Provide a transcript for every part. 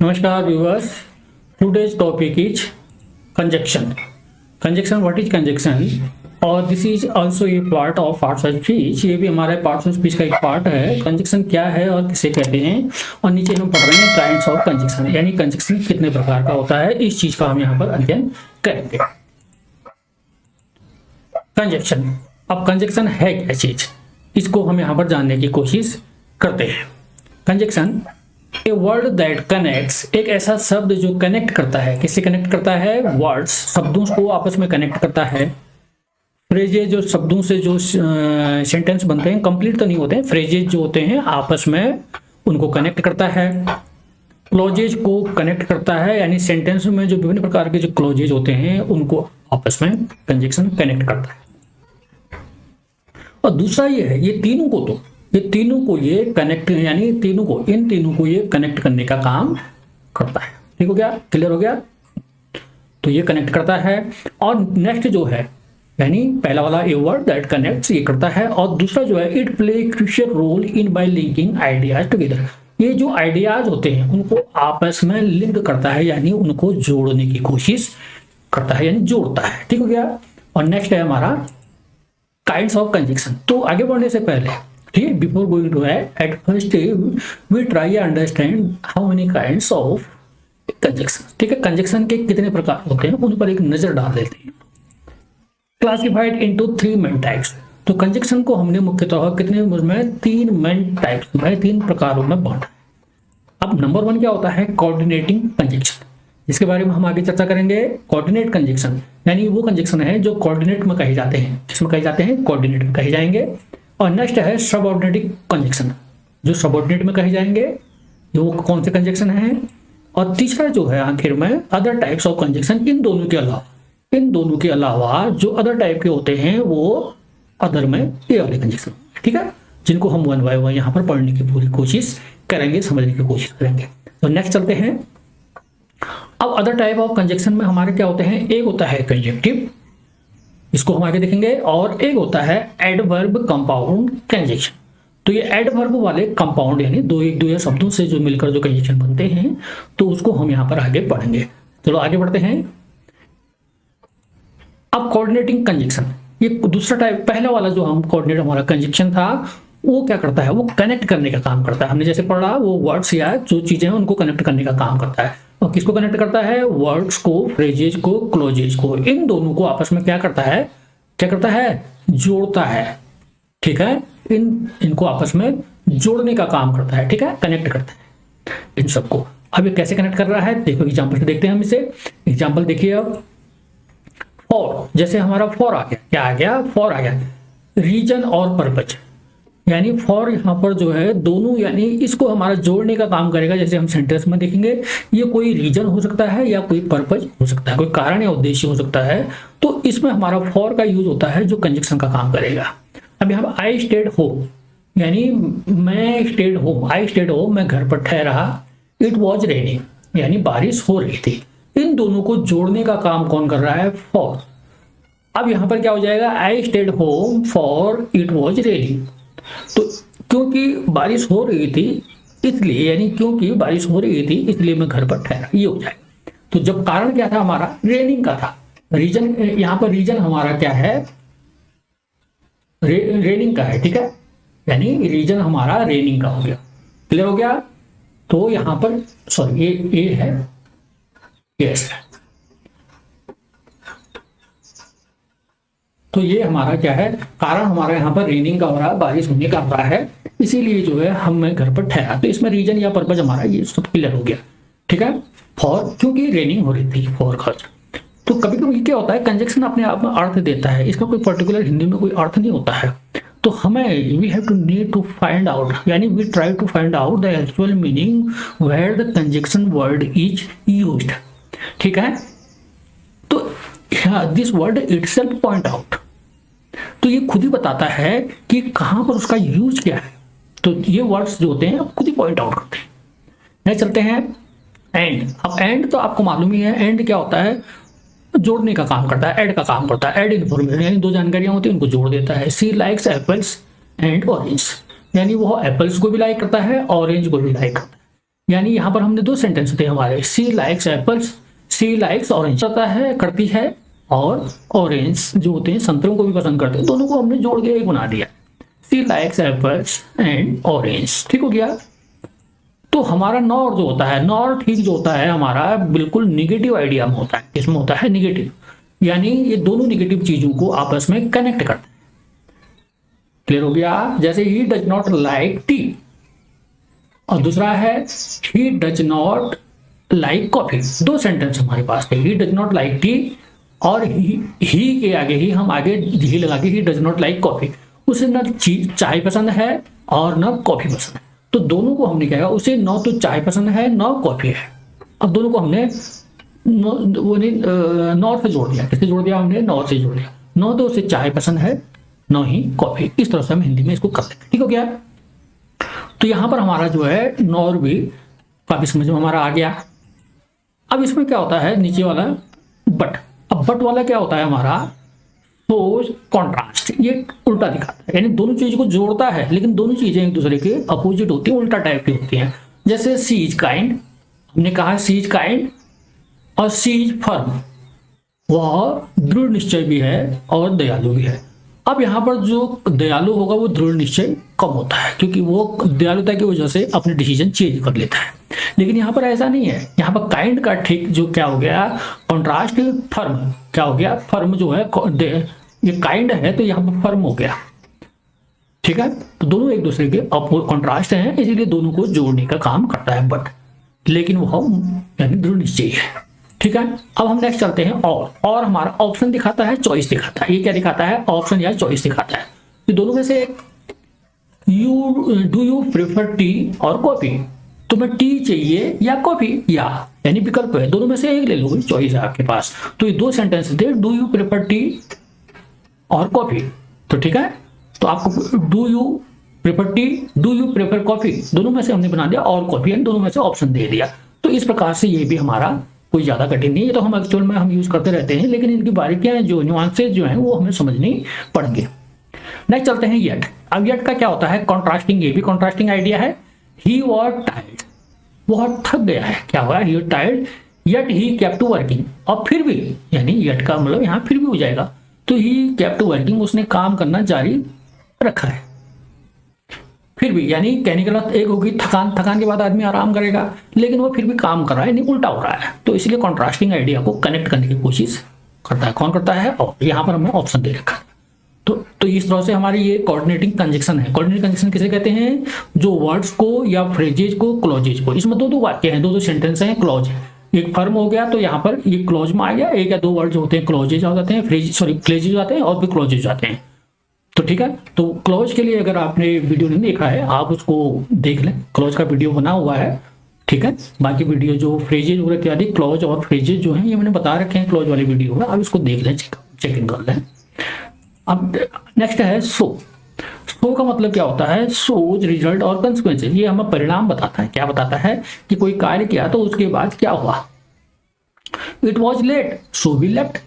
Namaskar viewers. Today's topic is conjunction. Conjunction, what is conjunction? और this is also a part of parts of speech. ये भी हमारे parts of speech का एक part है। Conjunction क्या है और किसे कहते हैं, और नीचे हम पढ़ रहे हैं काइंड्स ऑफ कंजक्शन, यानी कंजक्शन कितने प्रकार का होता है, इस चीज का हम यहाँ पर अध्ययन करेंगे। कंजक्शन, अब कंजक्शन है क्या चीज, इसको हम यहाँ पर जानने की कोशिश करते हैं। Conjunction a word that connects, एक ऐसा शब्द जो कनेक्ट करता है, किससे कनेक्ट करता है, वर्ड्स, शब्दों को आपस में कनेक्ट करता है। फ्रेजेज, जो शब्दों से जो सेंटेंस बनते हैं, कंप्लीट तो नहीं होते हैं, फ्रेजेज जो होते हैं आपस में उनको कनेक्ट करता है। क्लोजेज को कनेक्ट करता है, यानी सेंटेंस में जो विभिन्न प्रकार के जो क्लोजेज होते हैं उनको आपस में कंजक्शन कनेक्ट करता है। और दूसरा ये है, ये तीनों को ये कनेक्ट, यानी इन तीनों को ये कनेक्ट करने का काम करता है। ठीक हो गया, क्लियर हो गया, तो ये कनेक्ट करता है। और नेक्स्ट जो है, यानी पहला वाला ए वर्ड दैट कनेक्ट्स, ये करता है। और दूसरा जो है, it play crucial role in by linking ideas together, ये जो आइडियाज होते हैं उनको आपस में लिंक करता है, यानी उनको जोड़ने की कोशिश करता है, यानी जोड़ता है। ठीक हो गया। और नेक्स्ट है हमारा काइंड्स ऑफ कंजक्शन। तो आगे बढ़ने से पहले, ठीक है, before going to at first we try understand how many kinds of conjunction. ठीक है, कंजक्शन के कितने प्रकार होते हैं उन पर एक नजर डाल देते हैं। Classified into 3 main types. तो कंजक्शन को हमने मुख्यतः कितने में 3 मेन टाइप्स में, 3 प्रकारों में बांटा। अब नंबर 1 क्या होता है, कोऑर्डिनेटिंग कंजक्शन, जिसके बारे में हम आगे चर्चा करेंगे। कोऑर्डिनेट कंजक्शन यानी वो कंजक्शन है जो कोऑर्डिनेट में कहे जाते हैं, किसमें कहे जाते हैं, कोऑर्डिनेट में कहे जाएंगे। और नेक्स्ट है सबऑर्डिनेटिंग कंजक्शन, जो सबऑर्डिनेट में कहे जाएंगे, वो कौन से कंजक्शन है। और तीसरा जो है आखिर में अदर टाइप्स ऑफ कंजक्शन, इन दोनों के अलावा जो अदर टाइप के होते हैं वो अदर में ये वाले कंजक्शन, ठीक है, जिनको हम 1 बाय 1 यहाँ पर पढ़ने की पूरी कोशिश करेंगे, समझने की कोशिश करेंगे। तो नेक्स्ट चलते हैं। अब अदर टाइप ऑफ कंजक्शन में हमारे क्या होते हैं, एक होता है कंजक्टिव, इसको हम आगे देखेंगे, और एक होता है एडवर्ब कंपाउंड कंजक्शन। तो ये एडवर्ब वाले कंपाउंड, यानी दो या शब्दों से जो मिलकर जो कंजक्शन बनते हैं, तो उसको हम यहाँ पर आगे पढ़ेंगे। चलो आगे बढ़ते हैं। अब कोऑर्डिनेटिंग कंजक्शन, ये दूसरा टाइप, पहला वाला जो हम कोऑर्डिनेट हमारा कंजक्शन था, वो क्या करता है, वो कनेक्ट करने का काम करता है। हमने जैसे पढ़ा, वो वर्ड्स या जो चीजें हैं उनको कनेक्ट करने का काम करता है। और किसको कनेक्ट करता है, वर्ड्स को, फ्रेजेज को, क्लोजेज को, इन दोनों को आपस में क्या करता है, जोड़ता है। ठीक है, इनको आपस में जोड़ने का काम करता है, ठीक है, कनेक्ट करता है इन सबको। अब ये कैसे कनेक्ट कर रहा है, देखो एग्जाम्पल से देखते हैं हम इसे। एग्जाम्पल देखिए, अब फॉर, जैसे हमारा फॉर आ गया, क्या आ गया, फॉर आ गया, रीजन और पर्पज, यानी फॉर यहाँ पर जो है दोनों, यानी इसको हमारा जोड़ने का काम करेगा। जैसे हम सेंटेंस में देखेंगे, ये कोई रीजन हो सकता है या कोई पर्पज हो सकता है, कोई कारण या उद्देश्य हो सकता है, तो इसमें हमारा फॉर का यूज होता है जो कंजक्शन का काम करेगा। अब यहाँ आई स्टेड होम, यानी मैं stayed home, I stayed home, मैं घर पर ठहरा। इट वॉज रेनिंग, यानी बारिश हो रही थी। इन दोनों को जोड़ने का काम कौन कर रहा है, फॉर। अब यहां पर क्या हो जाएगा, आई stayed home for it was raining. तो क्योंकि बारिश हो रही थी इसलिए, यानी क्योंकि बारिश हो रही थी इसलिए मैं घर पर ठहरा, ये हो जाएगा। तो जब कारण क्या था हमारा, रेनिंग का था, रीजन, यहां पर रीजन हमारा क्या है, रेनिंग का है, ठीक है, यानी रीजन हमारा रेनिंग का हो गया। क्लियर हो गया। तो यहां पर सॉरी, ये है, यस, तो ये हमारा क्या है, कारण हमारा यहाँ पर रेनिंग का हो रहा है, बारिश होने का हो रहा है, इसीलिए जो है हम घर पर ठहरा। तो इसमें रीजन या पर्पज हमारा ये सब क्लियर हो गया, ठीक है। फॉर, क्योंकि रेनिंग हो रही थी, फॉर का। तो कभी कभी क्या होता है, कंजक्शन अपने आप में अर्थ देता है, इसका कोई पर्टिकुलर हिंदी में कोई अर्थ नहीं होता है। तो हमें we have to need to find out, यानी we try to find out the actual meaning where the conjunction word is used, ठीक है। तो this word itself point out, तो ये खुद ही बताता है कि कहां पर उसका यूज क्या है। तो ये वर्ड्स जो होते हैं खुद ही पॉइंट आउट करते हैं। नेक्स्ट चलते हैं, एंड। अब एंड तो आपको मालूम ही है, एंड क्या होता है, जोड़ने का काम करता है, ऐड का काम करता है, ऐड इन्फॉर्मेशन, यानी दो जानकारियां होती हैं उनको जोड़ देता है। सी लाइक्स एप्पल्स एंड ऑरेंज, यानी वो एप्पल्स को भी लाइक करता है, ऑरेंज को भी लाइक करता है। यानी यहाँ पर हमने दो सेंटेंस थे हमारे, सी लाइक्स एप्पल्स, सी लाइक्स ऑरेंज करता है, करती है, और ऑरेंज जो होते हैं संतरों को भी पसंद करते हैं, दोनों को हमने जोड़ के एक बना दिया, सी लाइक्स एप्पल्स एंड ऑरेंज। ठीक हो गया। तो हमारा नॉर जो होता है, नॉर ठीक जो होता है हमारा बिल्कुल निगेटिव आइडिया में होता है। इसमें होता है निगेटिव, यानी ये दोनों निगेटिव चीजों को आपस में कनेक्ट करते हैं। क्लियर हो गया। जैसे he does not like T, और दूसरा है he does not like coffee. दो सेंटेंस हमारे पास थे, he does not like T और ही के आगे ही हम आगे ही लगा के he does not like coffee. उसे न चाय पसंद है और न कॉफी पसंद है, तो दोनों को हमने क्या कहा, उसे न तो चाय पसंद है न कॉफी है। अब दोनों को हमने नॉर से जोड़ दिया। किससे जोड़ दिया हमने? नॉर से जोड़ दिया। न तो उसे चाय पसंद है न ही कॉफी। इस तरह से हम हिंदी में इसको कर सकते हैं। ठीक हो गया। तो यहां पर हमारा जो है नॉर भी काफी समझ में हमारा आ गया। अब इसमें क्या होता है नीचे वाला बट। अब बट वाला क्या होता है हमारा? सोज कॉन्ट्रास्ट, ये उल्टा दिखाता है, यानी दोनों चीज को जोड़ता है लेकिन दोनों चीजें एक दूसरे के अपोजिट होती हैं, उल्टा टाइप की होती हैं। जैसे सी इज काइंड, हमने कहा सी इज काइंड, और सी इज फर्म, वह दृढ़ निश्चय भी है और दयालु भी है। अब यहाँ पर जो दयालु होगा वो दृढ़ निश्चय कम होता है, क्योंकि वो दयालुता की वजह से अपने डिसीजन चेंज कर लेता है। लेकिन यहाँ पर ऐसा नहीं है। यहाँ पर काइंड का ठीक जो क्या हो गया, कॉन्ट्रास्ट फर्म क्या हो गया, फर्म जो है ये काइंड है तो यहाँ पर फर्म हो गया। ठीक है। तो दोनों एक दूसरे के कॉन्ट्रास्ट हैं, इसीलिए दोनों को जोड़ने का काम करता है बट, लेकिन वह यानी दृढ़ निश्चय है। ठीक है। अब हम नेक्स्ट चलते हैं और हमारा ऑप्शन दिखाता है, चॉइस दिखाता है। ये क्या दिखाता है? ऑप्शन या चॉइस दिखाता है। तो दोनों में से डू यू प्रेफर टी और कॉफी, तुम्हें टी चाहिए या कॉफी, यानी विकल्प है, दोनों में से एक ले लो, चॉइस है आपके पास। तो ये दो सेंटेंस थे, डू यू प्रेफर टी और कॉफी। तो ठीक है, तो आपको do you prefer tea, do you prefer coffee, दोनों में से हमने बना दिया, और कॉफी, यानी दोनों में से ऑप्शन दे दिया। तो इस प्रकार से ये भी हमारा कोई ज्यादा कठिन नहीं है, तो हम एक्चुअल में हम यूज करते रहते हैं, लेकिन इनकी बारीकियां जो न्यूआंसेस जो हैं वो हमें समझनी पड़ेंगे। नेक्स्ट चलते हैं येट। अब येट का क्या होता है? कॉन्ट्रास्टिंग, ये भी कॉन्ट्रास्टिंग आइडिया है। ही वॉज टायर्ड, वह थक गया है। क्या हुआ? He was tired yet he kept working, और फिर भी, यानी येट का मतलब यहाँ फिर भी हो जाएगा। तो ही केप्ट वर्किंग, उसने काम करना जारी रखा है। फिर भी, यानी कहने का मतलब एक होगी थकान के बाद आदमी आराम करेगा, लेकिन वो फिर भी काम कर रहा है, यानी उल्टा हो रहा है। तो इसलिए कॉन्ट्रास्टिंग आइडिया को कनेक्ट करने की कोशिश करता है। कौन करता है? और यहाँ पर हमने ऑप्शन दे रखा है। तो इस तरह से हमारी ये कोऑर्डिनेटिंग कंजक्शन है। कोऑर्डिनेटिंग कंजक्शन किसे कहते हैं? जो वर्ड्स को या फ्रेजेज को, क्लॉजेज को, इसमें दो वाक्य हैं, दो सेंटेंस हैं, क्लॉज। एक फर्म हो गया तो यहाँ पर ये क्लॉज में आ गया, एक या दो वर्ड जो होते हैं क्लॉजेज हो जाते हैं, फ्रेजेज हो जाते हैं, और भी क्लॉजेज हो जाते हैं। तो ठीक है। तो क्लॉज के लिए अगर आपने वीडियो नहीं देखा है, आप उसको देख लें, क्लॉज का वीडियो बना हुआ है। ठीक है। बाकी वीडियो जो फ्रेजेज वगैरह इत्यादि, क्लॉज और फ्रेजेज जो है ये मैंने बता रखे हैं क्लॉज वाली वीडियो में, आप इसको देख लें, चेकिंग कर लें। अब नेक्स्ट है सो। सो का मतलब क्या होता है? सोज रिजल्ट और कंसिक्वेंसेस, ये हमें परिणाम बताता है। क्या बताता है? कि कोई कार्य किया तो उसके बाद क्या हुआ। It was late so we left,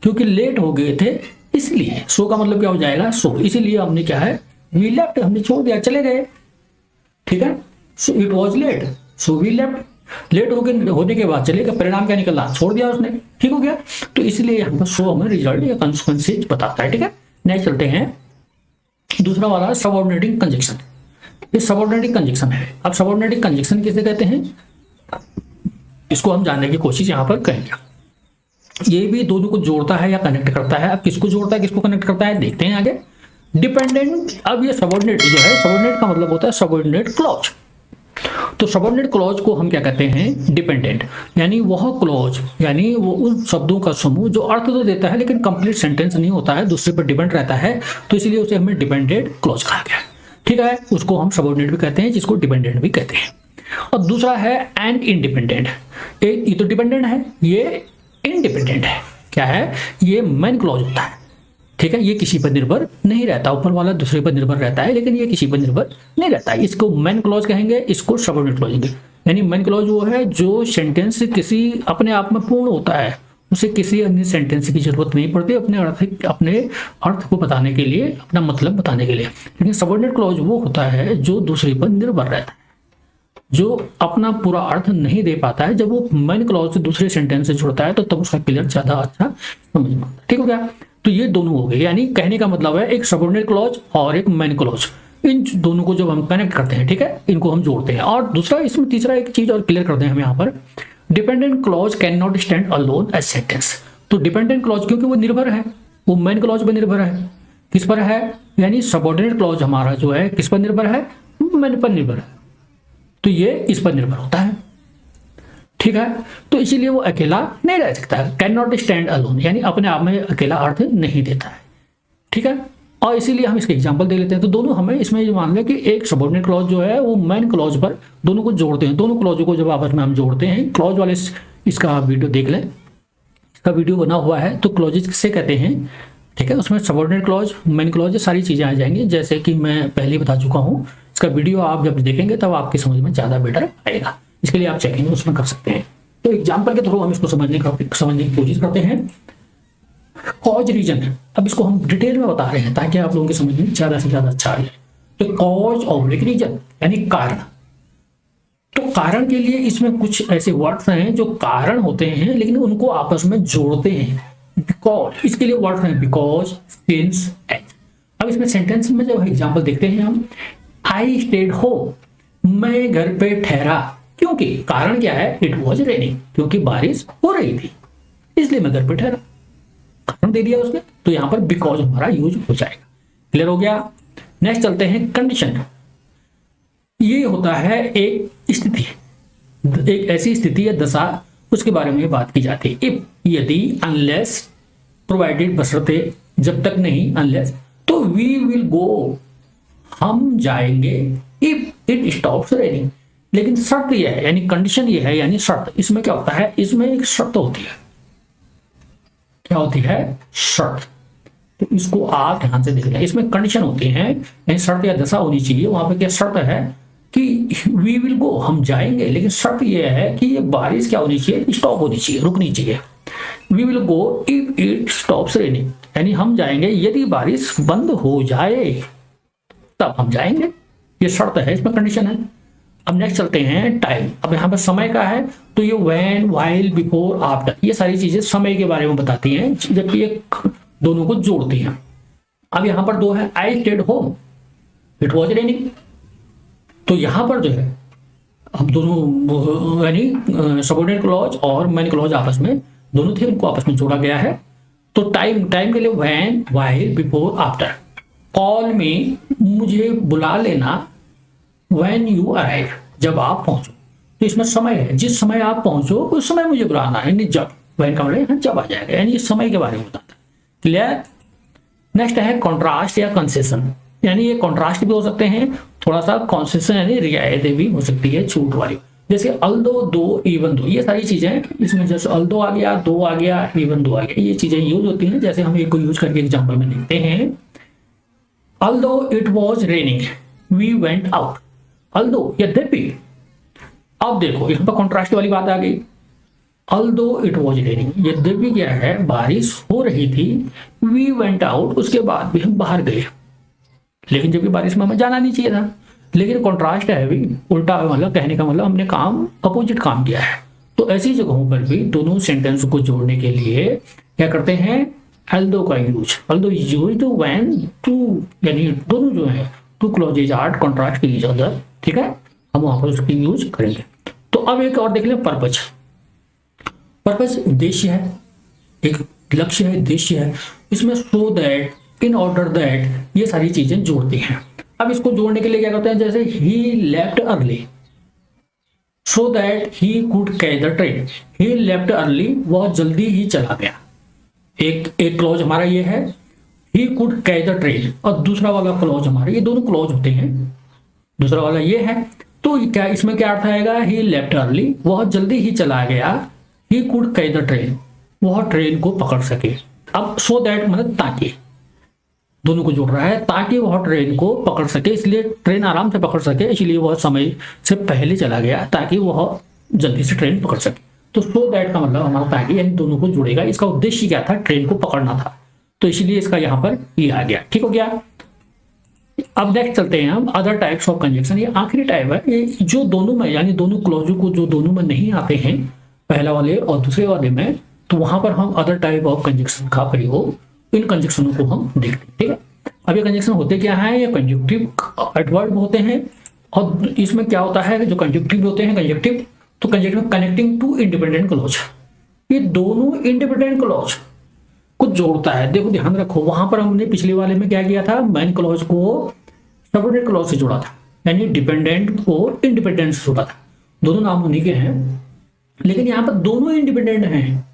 क्योंकि लेट हो गए थे इसलिए। सो का मतलब क्या हो जाएगा? सो, इसीलिए हमने क्या है, वी लेफ्ट, हमने छोड़ दिया, चले गए। ठीक है। So it was late so we left, late होने के बाद चले गए, परिणाम क्या निकला? छोड़ दिया उसने। ठीक हो गया। तो इसलिए यहाँ पर सो हमें रिजल्ट या कंसिक्वेंसेस बताता है। ठीक है। नेक्स्ट चलते हैं, दूसरा वाला सबऑर्डिनेटिंग कंजक्शन। ये सबऑर्डिनेटिंग कंजक्शन है। अब सबऑर्डिनेटिंग कंजक्शन किसे कहते हैं, इसको हम जानने की कोशिश यहाँ पर करेंगे। ये भी दोनों को जोड़ता है या कनेक्ट करता है। अब किसको जोड़ता है, किसको कनेक्ट करता है, देखते हैं आगे। डिपेंडेंट। अब ये सबऑर्डिनेट जो है, सबऑर्डिनेट का मतलब होता है सबऑर्डिनेट क्लॉज। तो सबऑर्डिनेट क्लॉज को हम क्या कहते हैं? डिपेंडेंट, यानी वह क्लॉज, यानी वो उन शब्दों का समूह जो अर्थ तो देता है लेकिन कंप्लीट सेंटेंस नहीं होता है, दूसरे पर डिपेंड रहता है, तो इसलिए उसे हमें डिपेंडेंट क्लॉज कहा गया। ठीक है। उसको हम सबऑर्डिनेट भी कहते हैं, जिसको डिपेंडेंट भी कहते हैं। और दूसरा है एंड इंडिपेंडेंट। ये तो डिपेंडेंट है, ये इंडिपेंडेंट है। क्या है? ये मेन क्लॉज होता है। ठीक है। ये किसी पर निर्भर नहीं रहता, ऊपर वाला दूसरे पर निर्भर रहता है, लेकिन ये किसी पर निर्भर नहीं रहता है। इसको मेन क्लॉज कहेंगे, इसको सबऑर्डिनेट क्लॉज कहेंगे। यानी मेन क्लॉज वो है जो सेंटेंस किसी अपने आप में पूर्ण होता है, उसे किसी अन्य सेंटेंस की जरूरत नहीं पड़ती अपने अर्थ को बताने के लिए, अपना मतलब बताने के लिए। लेकिन सबऑर्डिनेट क्लॉज वो होता है जो दूसरे पर निर्भर रहता है। जो अपना पूरा अर्थ नहीं दे पाता है, जब वो मेन क्लॉज से दूसरे सेंटेंस से जुड़ता है तो तब उसका क्लियर ज्यादा अच्छा समझ में आता है। ठीक हो गया? तो ये दोनों हो गए, यानी कहने का मतलब है एक सबऑर्डिनेट क्लॉज और एक मेन क्लॉज, इन दोनों को जब हम कनेक्ट करते हैं, ठीक है, इनको हम जोड़ते हैं। और दूसरा इसमें तीसरा एक चीज और क्लियर करते हैं हम यहाँ पर, dependent clause can not stand alone as sentence. तो डिपेंडेंट क्लॉज क्योंकि वो निर्भर है, वो मेन क्लॉज पर निर्भर है। किस पर है? यानी सबऑर्डिनेट क्लॉज हमारा जो है किस पर निर्भर है? मेन पर निर्भर है, तो ये इस पर निर्भर होता है। ठीक है, तो इसीलिए वो अकेला नहीं रह सकता है, कैन नॉट स्टैंड अलोन, यानी अपने आप में अकेला अर्थ नहीं देता है। ठीक है, और इसीलिए हम इसके एग्जांपल दे लेते हैं। तो दोनों हमें इसमें जो मान लें कि एक सबऑर्डिनेट क्लॉज जो है वो मेन क्लॉज पर दोनों को जोड़ते हैं। दोनों क्लॉज को जब आपस में हम जोड़ते हैं, क्लॉज वाले इसका वीडियो देख लें, इसका वीडियो बना हुआ है, तो क्लॉजेज किसे कहते हैं। ठीक है, उसमें सबऑर्डिनेट क्लॉज, मेन क्लॉज, ये सारी चीजें आ जाएंगी, जैसे कि मैं पहले बता चुका हूँ। इसका वीडियो आप जब देखेंगे तब आपकी समझ में ज्यादा बेटर आएगा, इसके लिए आप चेकिंग उसमें कर सकते हैं। तो एग्जाम्पल के थ्रू हम इसको समझने की कोशिश करते हैं। कॉज रीजन, अब इसको हम डिटेल में बता रहे हैं ताकि आप लोगों की समझ में ज्यादा से ज्यादा अच्छा आए। तो कॉज ऑब्लिक रीजन यानी कारण। तो कारण के लिए इसमें कुछ ऐसे वर्ड्स हैं जो कारण होते हैं लेकिन उनको आपस में जोड़ते हैं। बिकॉज, इसके लिए वर्ड्स हैं बिकॉज, सिंस, एज। अब इसमें सेंटेंस में जब एग्जाम्पल देखते हैं हम, आई स्टेड होम, मैं घर पे ठहरा, क्योंकि कारण क्या है? इट वॉज रेनिंग, क्योंकि बारिश हो रही थी इसलिए मैं घर पे ठहरा, कारण दे दिया उसने। तो यहां पर बिकॉज हमारा यूज हो जाएगा। क्लियर हो गया? नेक्स्ट चलते हैं कंडीशन। ये होता है एक स्थिति, एक ऐसी स्थिति या दशा, उसके बारे में बात की जाती है। इफ, यदि, अनलेस, प्रोवाइडेड, बशर्ते, जब तक नहीं, अनलेस, तो वी विल गो, हम जाएंगे, इफ इट स्टॉप्स रेनिंग। लेकिन शर्त यह है, यानी कंडीशन ये है, यानी शर्त। इसमें क्या होता है? इसमें एक शर्त होती है। क्या होती है? शर्त। तो इसको आप ध्यान से देखिए, इसमें कंडीशन होती है, यानी शर्त या दशा होनी चाहिए। वहां पे क्या शर्त है कि वी विल गो, हम जाएंगे, लेकिन शर्त यह है कि ये बारिश क्या होनी चाहिए? स्टॉप होनी चाहिए, रुकनी चाहिए। We will go if it stops raining, यानी हम जाएंगे यदि बारिश बंद हो जाए तब हम जाएंगे। ये शर्त है, इसमें कंडीशन है। अब नेक्स्ट चलते हैं टाइम। अब यहाँ पर समय का है, तो ये व्हेन, व्हाइल, बिफोर, आफ्टर, ये सारी चीजें समय के बारे में बताती हैं, जबकि ये दोनों को जोड़ती हैं। अब यहाँ पर दो है, आई stayed home, it was raining. तो यहां पर जो है अब दोनों यानी सबऑर्डिनेट क्लॉज और मेन क्लॉज आपस में दोनों थे, उनको आपस में जोड़ा गया है। तो टाइम, टाइम के लिए when, while, before, after. Call मी, मुझे बुला लेना, व्हेन यू अराइव, जब आप पहुंचो। तो इसमें समय है, जिस समय आप पहुंचो उस समय मुझे बुलाना है, यानी जब। व्हेन का मतलब जब आ जाएगा, यानी इस समय के बारे में बताता है। क्लियर? नेक्स्ट है कॉन्ट्रास्ट या कंसेशन, यानी ये कॉन्ट्रास्ट भी हो सकते हैं, थोड़ा सा कंसेशन यानी रियायतें भी हो सकती है, छूट वाली, जैसे अल्दो, दो, इवन दो, ये सारी चीजें इसमें, जैसे अल्दो आ गया, दो आ गया, इवन दो आ गया, ये चीजें यूज होती हैं। जैसे हम एक को यूज करके एग्जांपल में देखते हैं, although it was raining we went out. Although, यद्यपि, अब देखो यहाँ पर कॉन्ट्रास्ट वाली बात आ गई। अल्दो इट वॉज रेनिंग, यद्यपि क्या है, बारिश हो रही थी, वी वेंट आउट, उसके बाद भी हम बाहर गए, लेकिन जबकि बारिश में हमें जाना नहीं चाहिए था। लेकिन कॉन्ट्रास्ट है भी, उल्टा, मतलब कहने का मतलब हमने काम अपोजिट काम किया है। तो ऐसी जगहों पर भी दोनों सेंटेंस को जोड़ने के लिए क्या करते हैं? अल्दो का use. Although used when two, यानी दोनों जो है two clauses are contrast each other. ठीक है, हम वहां पर उसकी यूज करेंगे। तो अब एक और देख लें, पर्पज। पर्पज उद्देश्य है, एक लक्ष्य है, उद्देश्य है। इसमें so that, in order that, ये सारी चीजें जोड़ती हैं। अब इसको जोड़ने के लिए क्या करते हैं? जैसे he left early, so that he could catch the train. He left early, वह जल्दी ही चला गया। एक क्लॉज हमारा ये है, ही कुड कैच द ट्रेन, और दूसरा वाला क्लॉज हमारा, ये दोनों क्लॉज होते हैं। दूसरा वाला ये है, तो क्या इसमें क्या अर्थ आएगा? ही लेफ्ट अर्ली, वह जल्दी ही चला गया। ही कुड कैच द ट्रेन, वह ट्रेन को पकड़ सके। अब सो दैट मतलब ताकि, दोनों को जोड़ रहा है, ताकि वह ट्रेन को पकड़ सके, इसलिए ट्रेन आराम से पकड़ सके, इसलिए वह समय से पहले चला गया ताकि वह जल्दी से ट्रेन पकड़ सके। तो सो दैट का मतलब हमारा ताकि, यानी दोनों को जोड़ेगा। इसका उद्देश्य क्या था? ट्रेन को पकड़ना था, तो इसलिए इसका यहाँ पर ये आ गया। ठीक हो गया? अब नेक्स्ट चलते हैं हम अदर टाइप्स ऑफ कंजक्शन। ये आखिरी टाइप है, ये जो दोनों में यानी दोनों क्लॉजों को जो दोनों में नहीं आते हैं, पहला वाले और दूसरे वाले में, तो वहां पर हम अदर टाइप ऑफ कंजक्शन का प्रयोग, इन कंजक्शनों को हम देखते हैं। ठीक है, अब ये कंजक्शन होते क्या है, ये कंजक्टिव एडवर्ब होते हैं। और इसमें क्या होता है, जो कंजक्टिव होते हैं कंजक्टिव, तो conjunctive connecting two independent clause, ये दोनों इंडिपेंडेंट क्लॉज को जोड़ता है। देखो ध्यान रखो, वहां पर हमने पिछले वाले में क्या किया था, मेन क्लॉज को सबऑर्डिनेट क्लॉज से जोड़ा था, यानी डिपेंडेंट को इंडिपेंडेंट से जोड़ा था। दोनों नाम उन्हीं के हैं, लेकिन यहाँ पर दोनों इंडिपेंडेंट हैं,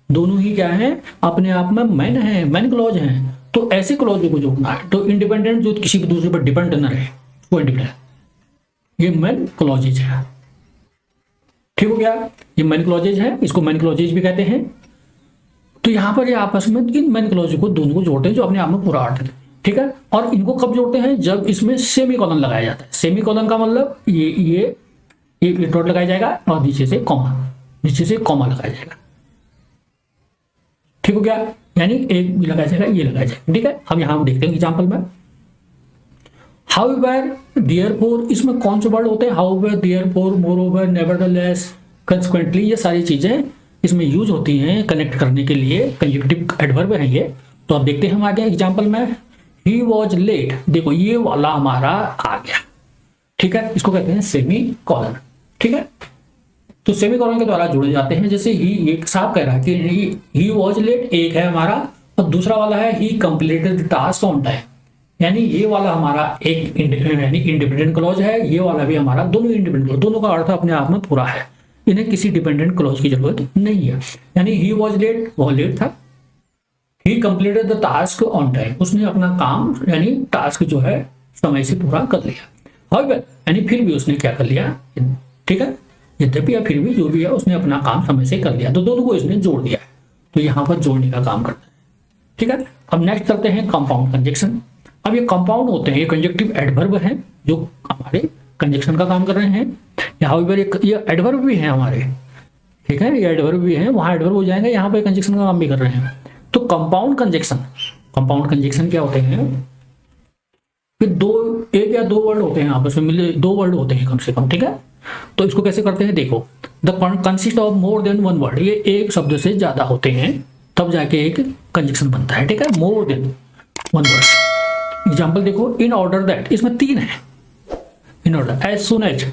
दोनों ही क्या है, अपने आप में मैन है, मैन क्लॉज हैं। तो ऐसे क्लॉज को जोड़ना है, तो इंडिपेंडेंट जो किसी भी दूसरे पर डिपेंड न रहे, वो इंडिपेंडेंट, ये मैन क्लॉजेज है। ठीक हो गया, ये मैन क्लॉजेज है, इसको मैन क्लॉजेज भी कहते हैं। तो यहाँ पर ये आपस में इन मैन क्लॉज को दोनों को जोड़ते हैं, जो अपने आप में पूरा अर्थ है। ठीक है, और इनको कब जोड़ते हैं, जब इसमें सेमीकोलन लगाया जाता है। सेमीकोलन का मतलब ये डॉट लगाया जाएगा और नीचे से कॉमा लगाया जाएगा। ठीक हो गया, यानी एक भी लगाया जाएगा, ये लगाया जाएगा। ठीक है, अब यहां हम देखते हैं एग्जांपल में, हाउएवर, देयरफॉर, इसमें कौन से वर्ड होते हैं, however, therefore, moreover, nevertheless, consequently, ये सारी चीजें इसमें यूज होती हैं कनेक्ट करने के लिए, कंजक्टिव एडवर्ब है ये। तो अब देखते हैं हम आगे एग्जांपल में, ही वॉज लेट, देखो ये वाला हमारा आ गया। ठीक है, इसको कहते हैं सेमी कॉलन। ठीक है, तो सेमी कॉलन के द्वारा जुड़े जाते हैं। जैसे ही एक साहब कह रहा है कि ही वॉज लेट, एक है हमारा, और दूसरा वाला है ही completed the task on time, यानी ये वाला हमारा एक यानी इंडिपेंडेंट क्लॉज है, ये वाला भी हमारा, दोनों इंडिपेंडेंट क्लॉज, दोनों का अर्थ अपने आप में पूरा है, इन्हें किसी डिपेंडेंट क्लॉज की जरूरत नहीं है। यानी ही वॉज लेट, वो लेट था, ही completed the task on time, उसने अपना काम यानी टास्क जो है समय से पूरा कर लिया। हाउएवर, यानी फिर भी उसने क्या कर लिया, ठीक है, यद्यपि या फिर भी जो भी है उसने अपना काम समय से कर लिया, तो दोनों को इसने जोड़ दिया है, तो यहाँ पर जोड़ने का काम करता है। ठीक है, अब नेक्स्ट चलते हैं कंपाउंड कंजक्शन। अब ये कंपाउंड होते हैं, ये कंजक्टिव एडवर्ब है जो हमारे कंजक्शन का काम कर रहे हैं। हाउएवर ये एडवर्ब भी है हमारे, ठीक है, ये एडवर्ब भी है, वहां एडवर्ब हो जाएंगे, यहाँ पे कंजक्शन का काम भी कर रहे हैं। तो कंपाउंड कंजक्शन क्या होते हैं, फिर एक या दो वर्ड होते हैं आपस में मिले, दो वर्ड होते हैं कम से कम। ठीक है, तो इसको कैसे करते हैं, देखो, the consist of more than one word, ये एक शब्द से ज्यादा होते हैं तब जाके एक कंजक्शन बनता है। ठीक है, more than one word. Example देखो, इन ऑर्डर दैट, इसमें तीन है, in order, as soon as,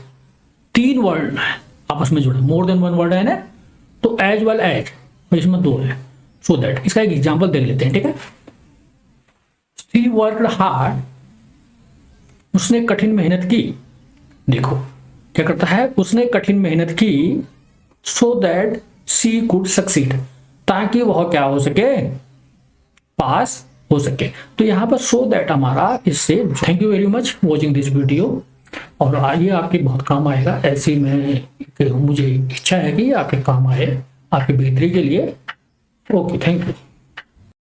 तीन वर्ड आपस में जुड़े, मोर देन वन वर्ड है ना, तो एज वेल एज, और इसमें दो है, सो दैट। इसका एक एग्जाम्पल देख लेते हैं। ठीक है, शी वर्कड हार्ड, उसने कठिन मेहनत की, देखो क्या करता है, उसने कठिन मेहनत की, so that she could succeed, ताकि वह क्या हो सके, पास हो सके। तो यहाँ पर सो दैट हमारा इससे। Thank you very much watching this video, और आइए आपके बहुत काम आएगा, ऐसी मैं मुझे इच्छा है कि आपके काम आए, आपकी बेहतरी के लिए। Okay, thank you.